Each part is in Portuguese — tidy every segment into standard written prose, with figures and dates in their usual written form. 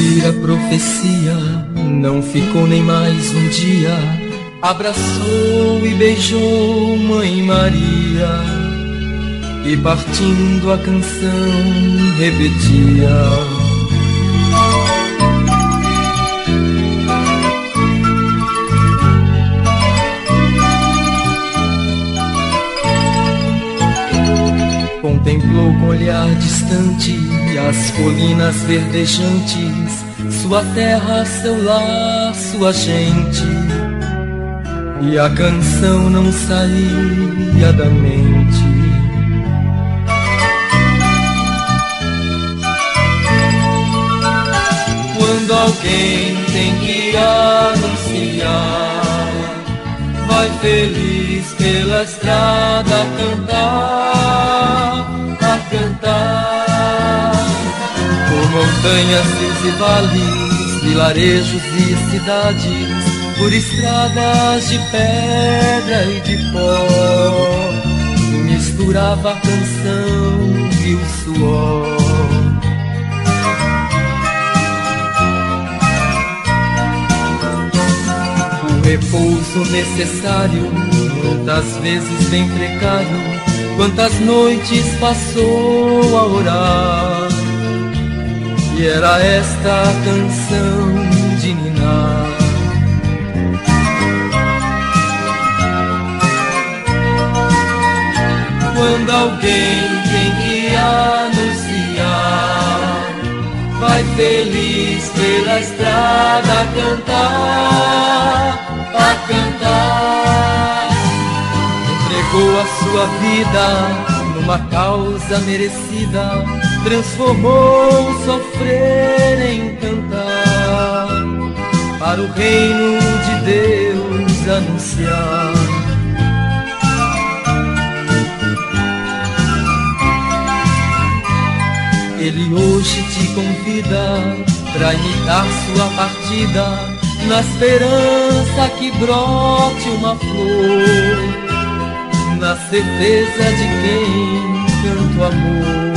ouvir a profecia, não ficou nem mais um dia. Abraçou e beijou Mãe Maria, e partindo a canção repetia: contemplou com olhar distante as colinas verdejantes, sua terra, seu lar, sua gente, e a canção não saía da mente. Quando alguém tem que anunciar, vai feliz pela estrada a cantar, a cantar. Por montanhas, rios e vales, vilarejos e cidades, por estradas de pedra e de pó, misturava a canção e o suor. O repouso necessário, muitas vezes bem precário, quantas noites passou a orar, e era esta a canção de ninar. Quando alguém tem que anunciar, vai feliz pela estrada a cantar, a cantar. Entregou a sua vida numa causa merecida, transformou o sofrer em cantar, para o reino de Deus anunciar. Ele hoje te convida pra imitar sua partida, na esperança que brote uma flor, na certeza de quem canta o amor.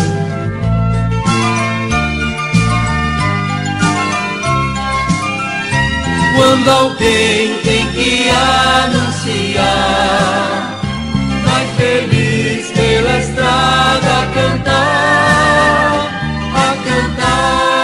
Quando alguém tem que anunciar, vai feliz pela estrada a cantar, a cantar.